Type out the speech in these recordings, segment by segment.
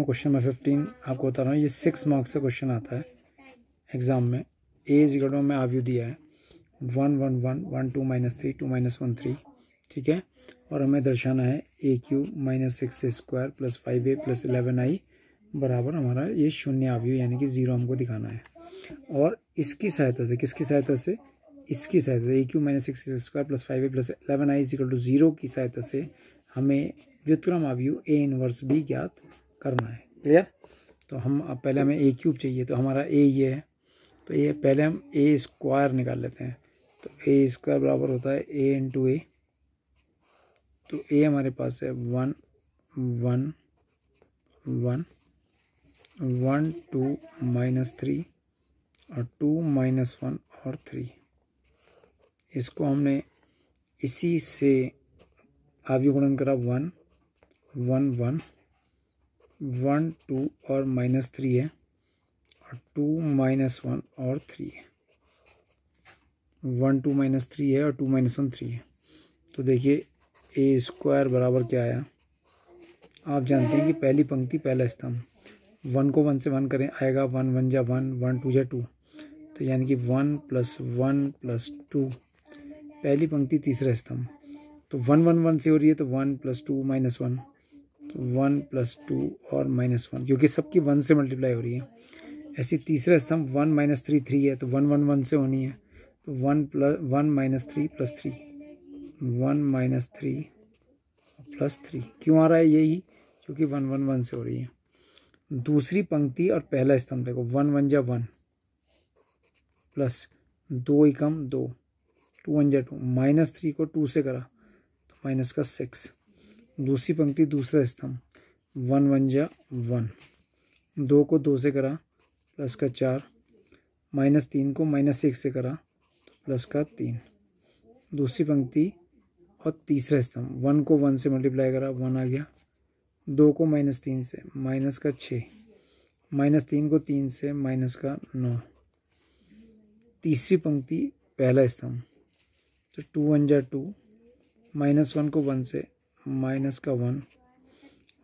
Question number 15 आपको बता रहा हूँ, ये 6 मार्क्स का क्वेश्चन आता है एग्जाम में। ए इक्वल में आव्यू दिया है 1 1 1 1 2 -3 2 -1 3, ठीक है। और हमें दर्शाना है AQ -6A² + 5A + 11I बराबर हमारा ये शून्य आव्यू यानी कि 0 हमको दिखाना है। और इसकी सहायता से, किसकी सहायता से, इसकी सहायता से AQ -6A² + 5A + 11I = 0 की सहायता से हमें व्युत्क्रम आव्यू A इनवर्स भी ज्ञात करना है। क्लियर? तो हम अब पहले हमें A³ चाहिए, तो हमारा A ये है, तो ये पहले हम A² निकाल लेते हैं। तो A² बराबर होता है A × A। तो A हमारे पास है 1 1 1 1 2 -3 और 2 -1 और 3। इसको हमने इसी से आव्यू गुणन करा 1 1 1 1 2 और -3 है और 2 -1 और 3 है। 1 2 -3 है और 2 -1 3 है। तो देखिए A² बराबर क्या आया, आप जानते हैं कि पहली पंक्ति पहला स्तंभ, 1 को 1 से 1 करें आएगा 1 1 जा 1 1 2 जा 2, तो यानी कि 1 + 1 + 2 पहली पंक्ति तीसरा स्तंभ। तो 1 1 1 से हो रही है तो 1 + 2 -1, तो 1 + 2 और -1 क्योंकि सबकी 1 से मल्टीप्लाई हो रही है। ऐसी तीसरा स्तंभ 1 -3 3 है तो 1 1 1 से होनी है, तो 1 -3 + 3 1 -3 + 3 क्यों आ रहा है यही, क्योंकि 1 1 1 से हो रही है। दूसरी पंक्ति और पहला स्तंभ देखो 1 1 जा 1 प्लस 2 एकम 2 2 1 जा 2 -3 को 2 से करा तो -6। दूसरी पंक्ति दूसरा स्तंभ 1 1 जा 1 2 को 2 से करा +4 -3 को -1 से करा तो +3। दूसरी पंक्ति और तीसरा स्तंभ 1 को 1 से मल्टीप्लाई करा 1 आ गया, 2 को -3 से -6 -3 को 3 से -9। तीसरी पंक्ति पहला स्तंभ तो 2 1 जा 2 -1 को 1 से -1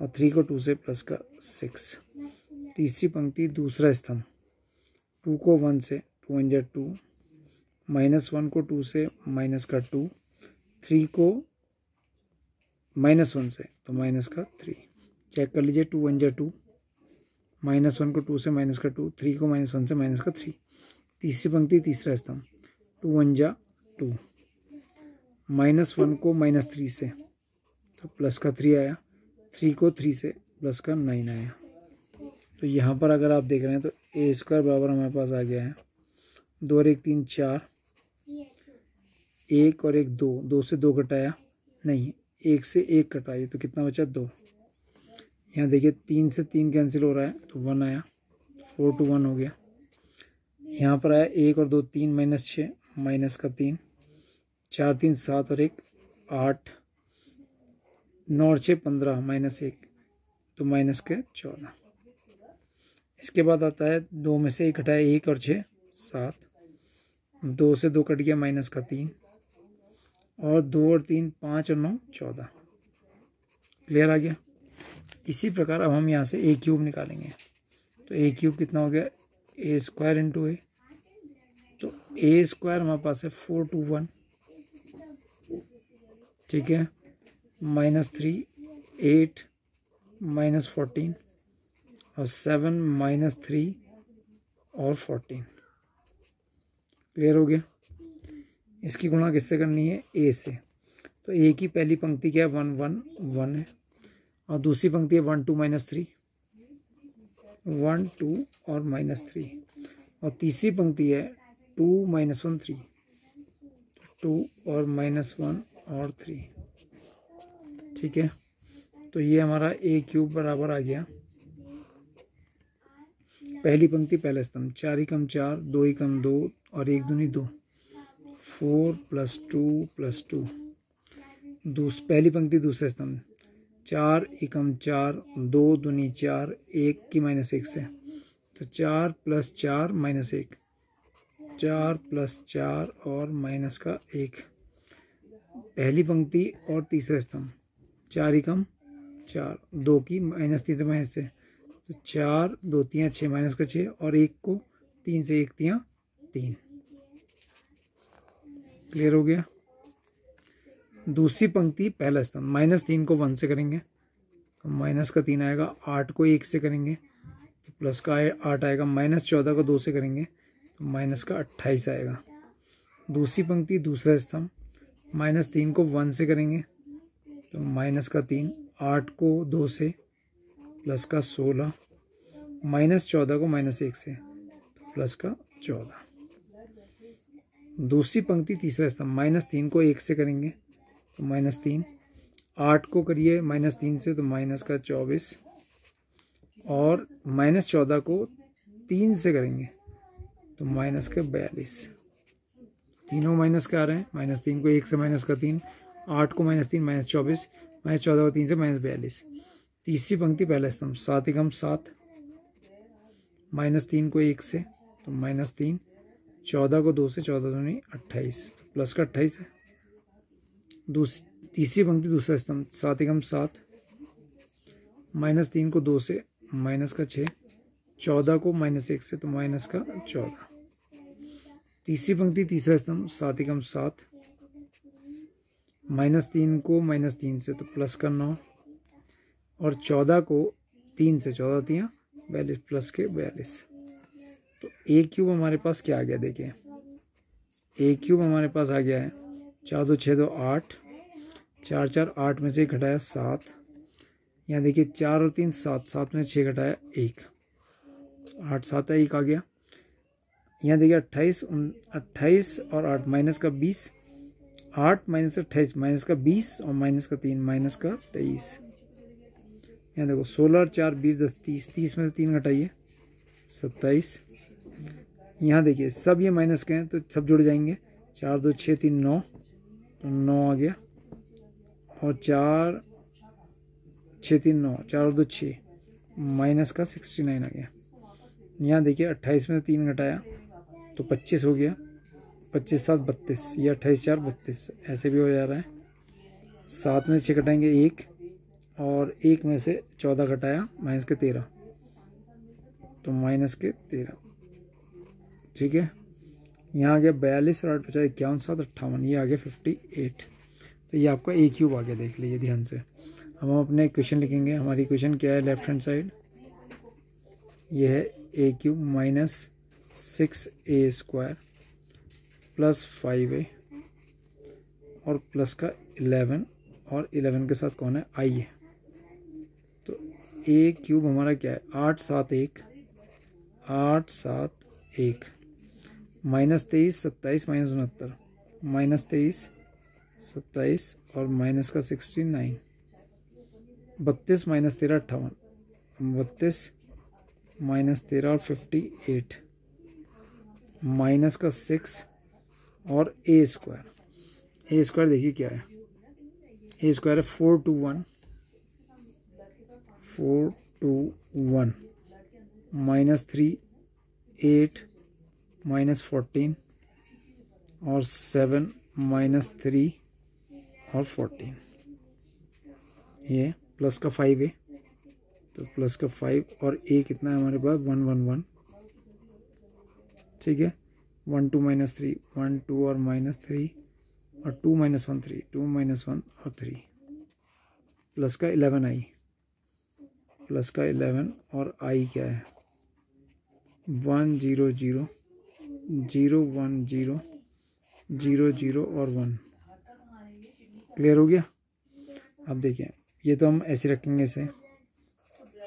और 3 को 2 से +6। तीसरी पंक्ति दूसरा स्तंभ 2 को 1 से 2 1 जा 2 -1 को 2 से -2 3 को -1 से तो -3। चेक कर लीजिए 2 1 जा 2 -1 को 2 से -2 3 को -1 से -3। तीसरी पंक्ति तीसरा स्तंभ 2 1 जा 2 -1 को -3 से तो +3 आया, 3 को 3 से +9 आया। तो यहाँ पर अगर आप देख रहे हैं तो A² बराबर हमारे पास आ गया है 2 और 1 3 4, 1 और 1 2, 2 से 2 घटाया नहीं, 1 से 1 घटाइए तो कितना बचा 2। यहाँ देखिए 3 से 3 कैंसिल हो रहा है तो 1 आया, 4 to 1 हो गया। यहाँ पर आया 1 और 2 3 -6 -3 4 3 7 और 1 8 9 और 6 15 -1 तो -14। इसके बाद आता है 2 में से 1 घटाया 1 और 6 7, 2 से 2 कट गया -3 और 2 और 3 5 और 9 14। क्लियर आ गया। इसी प्रकार अब हम यहाँ से A³ निकालेंगे, तो A³ कितना हो गया A² × A, तो A² हमारे पास है 4 2 1, ठीक है, -3 8 -14 और 7 -3 और 14। क्लियर हो गया। इसकी गुणा किससे करनी है A से, तो A की पहली पंक्ति क्या है 1 1 1 है और दूसरी पंक्ति है 1 2 -3 1 2 और -3 और तीसरी पंक्ति है 2 -1 3 2 और -1 और 3, ठीक है। तो ये हमारा A³ बराबर आ गया पहली पंक्ति पहला स्तंभ 4 एकम 4 2 एकम 2 और 1 दूनी 2 4 + 2 + 2। पहली पंक्ति दूसरा स्तंभ 4 एकम 4 2 दूनी 4 1 की -1 से तो 4 + 4 -1 4 + 4 और -1। पहली पंक्ति और तीसरा स्तंभ 4 एकम 4 2 की -3 से तो 4 2 3 6 माइनस का 6 और 1 को 3 से 1 3 3। क्लियर हो गया। दूसरी पंक्ति पहला स्तंभ, -3 को 1 से करेंगे तो माइनस का 3 आएगा। 8 को 1 से करेंगे तो प्लस का 8 आएगा। -14 को 2 से करेंगे तो माइनस का 28 आएगा। दूसरी पंक्ति दूसरा स्तंभ, -3 को 1 से करेंगे तो माइनस का 3, 8 को 2 से प्लस का 16, -14 को -1 से तो प्लस का 14। दूसरी पंक्ति तीसरा स्तंभ, -3 को 1 से करेंगे तो -3, 8 को करिए -3 से तो माइनस का 24 और -14 को 3 से करेंगे तो माइनस का 42। तीनों माइनस के आ रहे हैं। -3 को 1 से माइनस का 3, 8 को -3 -24, -14 को 3 से -42। तीसरी पंक्ति पहला स्तंभ, 7 एकम 7, -3 को 1 से तो -3, 14 को 2 से 14 दूनी 28 तो प्लस का 28 है। तीसरी पंक्ति दूसरा स्तंभ, 7 एकम 7, -3 को 2 से माइनस का 6, 14 को -1 से तो माइनस का 14। तीसरी पंक्ति तीसरा स्तंभ, 7 एकम 7, -3 को -3 से तो प्लस का 9 और 14 को 3 से 14 3 42 प्लस के 42। तो ए क्यूब हमारे पास क्या आ गया, देखिए ए क्यूब हमारे पास आ गया है 4 2 6 2 8, 4 4 8 में से घटाया 7, यहाँ देखिए 4 और 3 7, 7 में 6 घटाया 1, 8 7 है 1 आ गया। यहाँ देखिए 28 और 8 माइनस का 20, 8 माइनस 28 माइनस का 20 और माइनस का 3 माइनस का 23। यहाँ देखो 16 और 4 20 10 30, 30 में से 3 घटाइए 27। यहाँ देखिए सब ये माइनस के हैं तो सब जुड़ जाएंगे, 4 2 6 3 9 तो 9 आ गया और 4 6 3 9, 4 और 2 6 माइनस का 69 आ गया। यहाँ देखिए 28 में से 3 घटाया तो 25 हो गया, 25 7 32, ये 28 4 32 ऐसे भी हो जा रहा है। 7 में 6 घटाएंगे 1 और 1 में से 14 घटाया माइनस के 13 तो माइनस के 13। ठीक है, यहाँ आ गया 42 और 8 50 51 7 58, ये आ गया 58। तो ये आपका ए क्यूब आ गया, देख लीजिए ध्यान से। अब हम अपने इक्वेशन लिखेंगे। हमारी इक्वेशन क्या है, लेफ्ट हैंड साइड ये है ए cube minus 6a² plus 5a और प्लस का 11 और 11 के साथ कौन है, आई है। तो ए क्यूब हमारा क्या है, 8 7 1 8 7 1 -23 27 -69 -23 27 और माइनस का 69, 32 -13 58, 32 -13 और 58 माइनस का 6 और a² देखिए क्या है, a² है 4 2 1 -3 8 -14 और 7 -3 और 14, ये प्लस का 5 है तो प्लस का 5 और a कितना है हमारे पास 1 1 1। ठीक है, 1 2 -3 1 2 और -3 और 2 -1 3 2 -1 और 3 प्लस का 11 आई, प्लस का 11 और आई क्या है 1 0 0 0 1 0 0 0 और 1। क्लियर हो गया। अब देखिए ये तो हम ऐसे रखेंगे इसे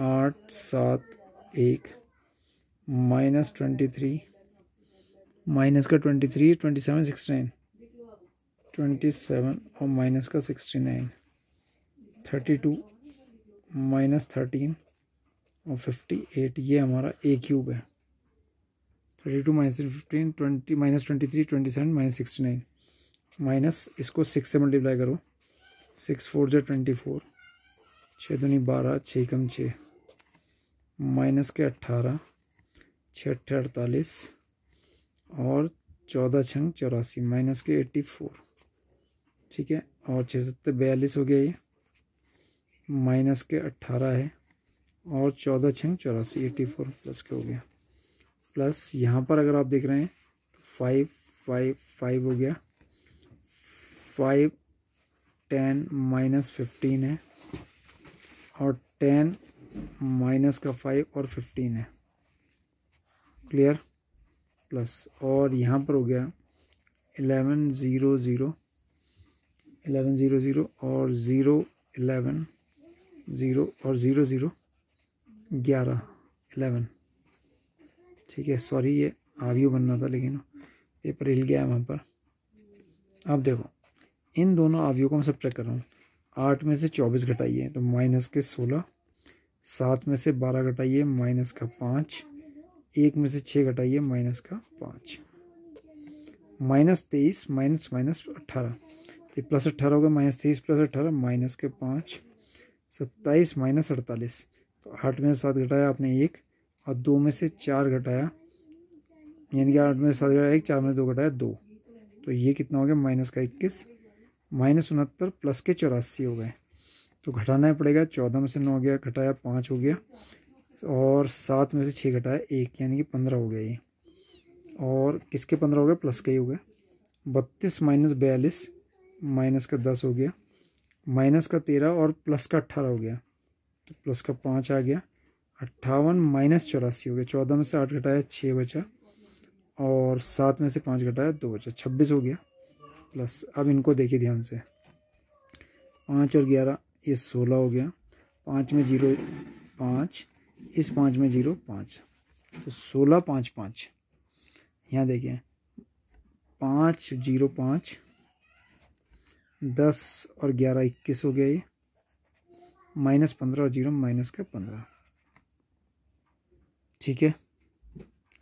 8 7 1 -23 माइनस का 23 27 69 27 और माइनस का 69 32 -13 और 58, ये हमारा ए क्यूब है। 32 -15 20 -23 27 -69 माइनस इसको 6 से मल्टीप्लाई करो, 6 4 जो 24, 6 दूनी 12 6 कम 6 माइनस के 18 6 48 और 14 छंग 84 माइनस के 84। ठीक है, और 6 7 42 हो गया, ये माइनस के 18 है और 14 छंग 84, 84 प्लस के हो गया। प्लस यहाँ पर अगर आप देख रहे हैं तो 5 5 5 हो गया, 5 10 माइनस 15 है, और 10 माइनस का 5 और 15 है। क्लियर। प्लस और यहाँ पर हो गया 11 0 0 11 0 0 और 0 11 0 और 0 0 11 11। ठीक है, सॉरी ये आवियो बनना था लेकिन पेपर हिल गया है वहाँ पर। अब देखो इन दोनों आवियों को मैं सब्ट्रैक्ट कर रहा हूँ। 8 में से 24 घटाइए तो माइनस के 16, 7 में से 12 घटाइए माइनस का 5, 1 में से 6 घटाइए माइनस का 5, माइनस 23 माइनस माइनस 18, तो प्लस 18 होगा, माइनस 23 प्लस 18 माइनस के 5, 27 माइनस 48। तो 8 में से 7 घटाया आपने 1, और 2 में से 4 घटाया, यानी कि 8 में से 7 घटाया 1, 4 में से 2 घटाया 2, तो ये कितना हो गया माइनस का 21, माइनस 69 प्लस के 84 हो गए। तो घटाना पड़ेगा, 14 में से 9 गया, घटाया 5 हो गया, और 7 में से 6 घटाया 1, यानी कि 15 हो गया ये। और किसके 15 हो गए, प्लस के ही हो गए। 32 माइनस 42 माइनस का 10 हो गया, माइनस का 13 और प्लस का 18 हो गया, तो प्लस का 5 आ गया। 58 माइनस 84 हो गया, 14 में से 8 घटाया 6 बचा, और 7 में से 5 घटाया 2 बचा, 26 हो गया। प्लस अब इनको देखिए ध्यान से, 5 और 11 ये 16 हो गया, 5 में 0 5, इस 5 में 0 5, तो 16 5 5। यहाँ देखिए 5 0 5, 10 और 11 21 हो गया ये, माइनस 15 और 0 माइनस का 15। ठीक है,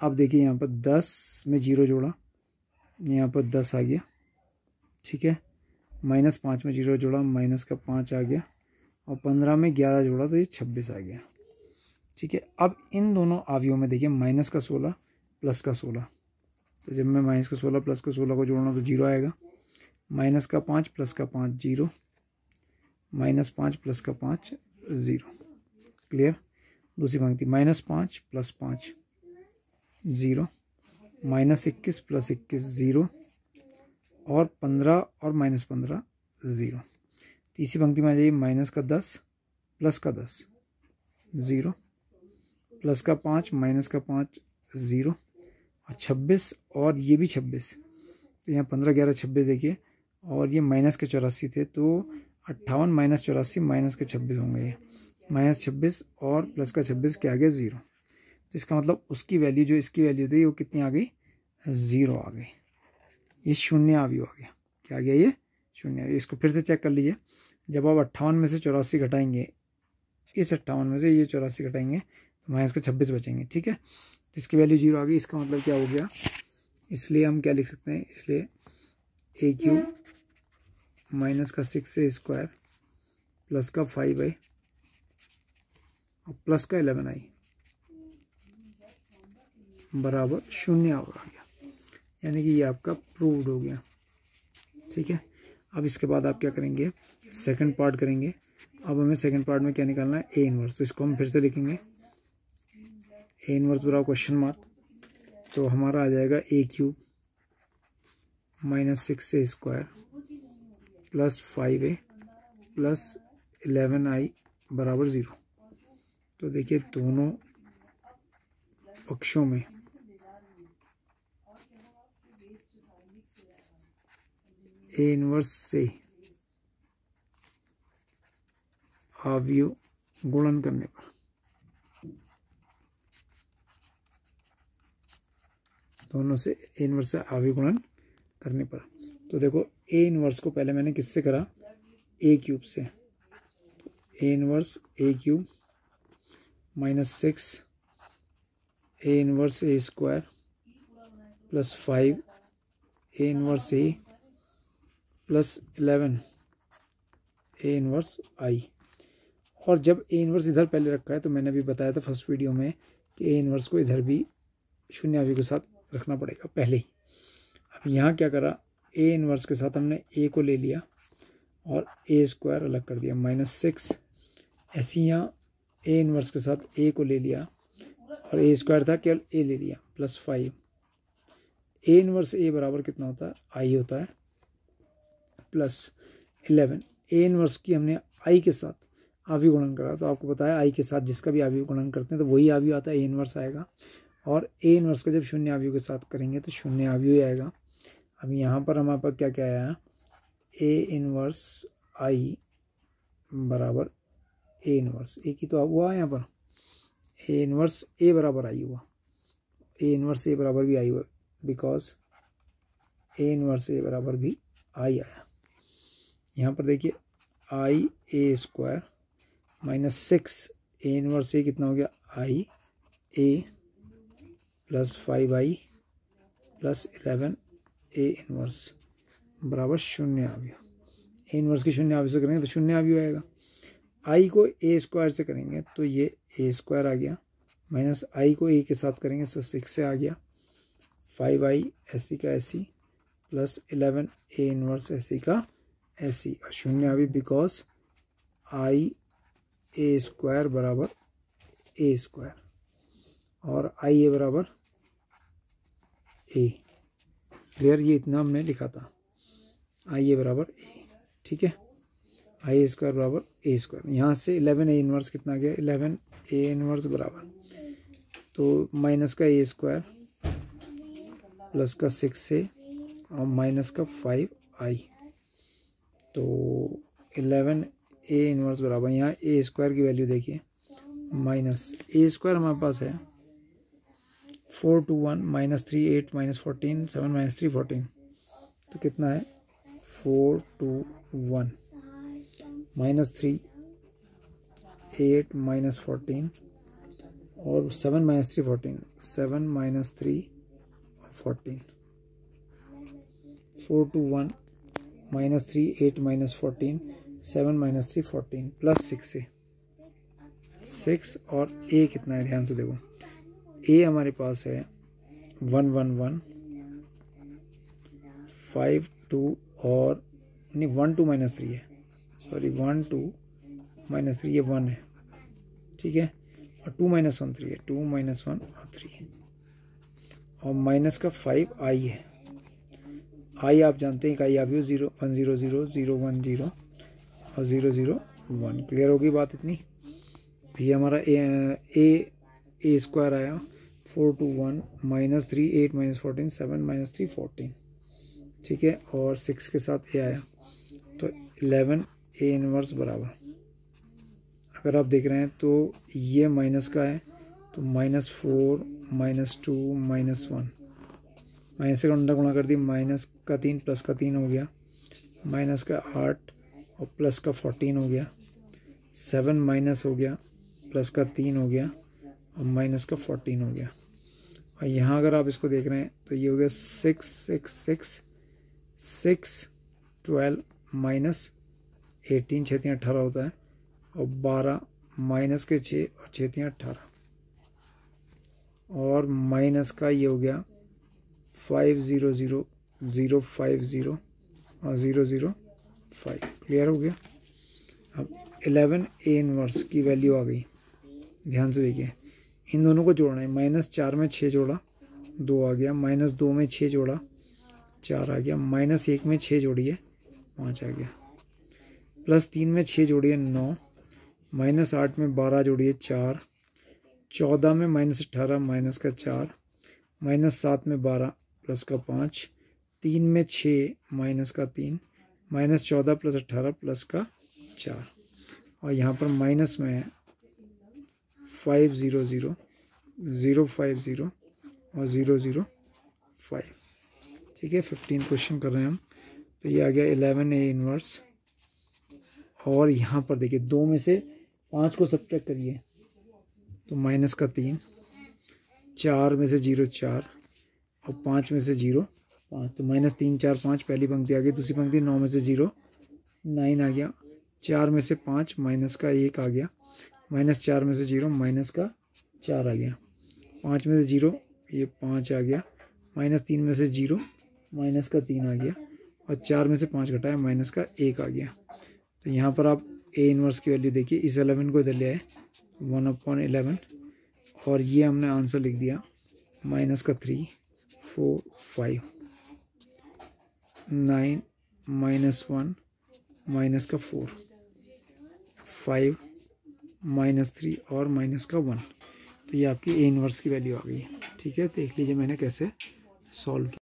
अब देखिए यहाँ पर 10 में 0 जोड़ा, यहाँ पर 10 आ गया। ठीक है, माइनस 5 में 0 जोड़ा, माइनस का 5 आ गया, और 15 में 11 जोड़ा तो ये 26 आ गया। ठीक है, अब इन दोनों आवियों में देखिए माइनस का 16 प्लस का 16, तो जब मैं माइनस का 16 प्लस का 16 को जोड़ना तो 0 आएगा। माइनस का 5 प्लस का 5 0, माइनस 5 प्लस का 5 0। क्लियर। दूसरी पंक्ति माइनस 5 प्लस 5 0, माइनस 21 प्लस 21 0, और 15 और माइनस 15 0। तीसरी पंक्ति में आ जाइए, माइनस का 10 प्लस का 10 0, प्लस का 5 माइनस का 5 0, और 26 और ये भी 26, तो यहाँ 15 11 26 देखिए, और ये माइनस के 84 थे, तो 58 माइनस 84 माइनस के 26 होंगे ये, माइनस 26 और प्लस का 26 क्या आ गया 0। तो इसका मतलब उसकी वैल्यू जो इसकी वैल्यू थी वो कितनी आ गई, 0 आ गई। ये शून्य आवियो आ गया। क्या आ गया, ये शून्य आवियो। इसको फिर से चेक कर लीजिए, जब आप 58 में से 84 घटाएंगे, इस 58 में से ये 84 घटाएंगे तो माइनस का 26 बचेंगे। ठीक है, तो इसकी वैल्यू 0 आ गई। इसका मतलब क्या हो गया, इसलिए हम क्या लिख सकते हैं, इसलिए ए क्यूब माइनस का 6a² प्लस का 5i और प्लस का 11i बराबर 0 आ गया, यानी कि ये आपका प्रूव्ड हो गया। ठीक है, अब इसके बाद आप क्या करेंगे, सेकंड पार्ट करेंगे। अब हमें सेकंड पार्ट में क्या निकालना है, ए इनवर्स। तो इसको हम फिर से लिखेंगे, ए इनवर्स बराबर क्वेश्चन मार्क, तो हमारा आ जाएगा A cube minus 6a² plus 5a plus 11i बराबर 0। तो देखिए दोनों पक्षों में ए इनवर्स से आवियो गुणन करने पर दोनों से ए इनवर्स से आवियो गुणन करने पर, तो देखो ए इनवर्स को पहले मैंने किससे करा, ए क्यूब से। तो ए inverse A cube minus 6 A inverse a² plus 5 A inverse A plus 11 A inverse आई। और जब ए इनवर्स इधर पहले रखा है तो मैंने भी बताया था फर्स्ट वीडियो में कि ए इनवर्स को इधर भी शून्य आवियों के साथ रखना पड़ेगा पहले ही। अब यहाँ क्या करा, ए इनवर्स के साथ हमने ए को ले लिया और a² अलग कर दिया, माइनस 6। ऐसे यहाँ ए इनवर्स के साथ ए को ले लिया और ए स्क्वायर था केवल ए ले लिया प्लस 5। ए इनवर्स ए बराबर कितना होता है, आई होता है प्लस 11। ए इनवर्स की हमने आई के साथ आव्यूह गुणन करा, तो आपको पता है आई के साथ जिसका भी आव्यूह गुणन करते हैं तो वही आव्यूह आता है, ए इनवर्स आएगा। और ए इनवर्स का जब शून्य आव्यूह के साथ करेंगे तो शून्य आव्यूह ही आएगा। अब यहाँ पर हमारे पास क्या क्या आया, ए इनवर्स आई बराबर ए इनवर्स, ए की तो हुआ यहाँ पर ए इनवर्स ए बराबर आई हुआ, ए इनवर्स ए बराबर भी आई हुआ, बिकॉज ए इनवर्स ए बराबर भी आई आया। यहाँ पर देखिए I A square minus 6 A inverse A कितना हो गया, I A plus 5i plus 11 A inverse बराबर शून्य आव्यूह। ए इनवर्स की शून्य आव्यूह से करेंगे तो शून्य आव्यूह आएगा। आई को ए स्क्वायर से करेंगे तो ये ए स्क्वायर आ गया, माइनस आई को ए के साथ करेंगे तो 6 से आ गया, 5i ऐसी का ऐसी प्लस 11 ए इनवर्स ऐसी का ऐसी, और शून्य आव्यूह बिकॉज आई ए स्क्वायर बराबर ए स्क्वायर और आई ए बराबर ए। क्लियर, ये इतना हमने लिखा था, आई ए बराबर ए, ठीक है, आई ए स्क्वायर बराबर ए स्क्वायर। यहाँ से 11 ए इनवर्स कितना गया, 11 ए इनवर्स बराबर तो माइनस का ए स्क्वायर प्लस का 6 से और माइनस का 5i, तो 11 ए इनवर्स बराबर, यहाँ ए स्क्वायर की वैल्यू देखिए माइनस ए स्क्वायर हमारे पास है 4 2 1 माइनस 3 8 माइनस 14 7 माइनस 3 14, तो कितना है 4 2 1 माइनस 3 8 माइनस 14 और 7 minus 3 14, 7 minus 3 14, 4 2 1 minus 3 8 minus 14 7 minus 3 14 plus 6 से 6 और ए कितना है, ध्यान से देखो ए हमारे पास है 1 1 1 5 2 और नहीं 1 2 माइनस 3 है, सॉरी 1 2 माइनस 3 ये 1 है, ठीक है, और 2 माइनस 1 3 है, 2 माइनस 1 और 3 और माइनस का 5 आई है। आई आप जानते हैं आई आव्यूह 0 1 0 0 0 1 0 और 0 0 1। क्लियर होगी बात इतनी। ये हमारा ए स्क्वायर आया 4 2 1 माइनस 3 8 माइनस 14 7 माइनस 3 14, ठीक है, और 6 के साथ ए आया तो 11 ए इनवर्स बराबर, अगर आप देख रहे हैं तो ये माइनस का है तो माइनस 4 माइनस 2 माइनस 1, माइनस से अंडा गुणा कर दी, माइनस का 3 प्लस का 3 हो गया, माइनस का 8 और प्लस का 14 हो गया, 7 माइनस हो गया प्लस का 3 हो गया और माइनस का 14 हो गया। और यहाँ अगर आप इसको देख रहे हैं तो ये हो गया 6 6 6 6 12 माइनस 18 6 3 18 होता है और 12 माइनस के 6 और 6 3 18 और माइनस का ये हो गया 5 0 0 0 5 0 और 0 0 5। क्लियर हो गया। अब 11 ए इनवर्स की वैल्यू आ गई, ध्यान से देखिए इन दोनों को जोड़ना है, माइनस 4 में 6 जोड़ा 2 आ गया, माइनस 2 में 6 जोड़ा 4 आ गया, माइनस 1 में 6 जोड़िए 5 आ गया, प्लस 3 में 6 जोड़िए 9, माइनस 8 में 12 जोड़िए 4, 14 में माइनस 18 माइनस का 4, माइनस 7 में 12 प्लस का 5, 3 में 6 माइनस का 3, माइनस 14 प्लस 18 प्लस का 4, और यहाँ पर माइनस में है 5 0 0 0 5 0 और 0 0 5, ठीक है। 15 क्वेश्चन कर रहे हैं हम, तो ये आ गया 11 ए इनवर्स। और यहाँ पर देखिए 2 में से 5 को सब्ट्रैक्ट करिए तो माइनस का 3, 4 में से 0 4 और 5 में से 0 5, तो माइनस 3 4 5 पहली पंक्ति आ गई, दूसरी पंक्ति 9 में से 0 9 आ गया, 4 में से 5 माइनस का 1 आ गया, माइनस 4 में से 0 माइनस का 4 आ गया, 5 में से 0 ये 5 आ गया, माइनस 3 में से 0 माइनस का 3 आ गया और 4 में से 5 घटाया माइनस का 1 आ गया। तो यहाँ पर आप ए इनवर्स की वैल्यू देखिए, इस 11 को इधर ले आए 1/11 और ये हमने आंसर लिख दिया माइनस का 3 4 5 9 -1 माइनस का 4 5 -3 और माइनस का 1। तो ये आपकी ए इनवर्स की वैल्यू आ गई है। ठीक है, देख लीजिए मैंने कैसे सॉल्व किया।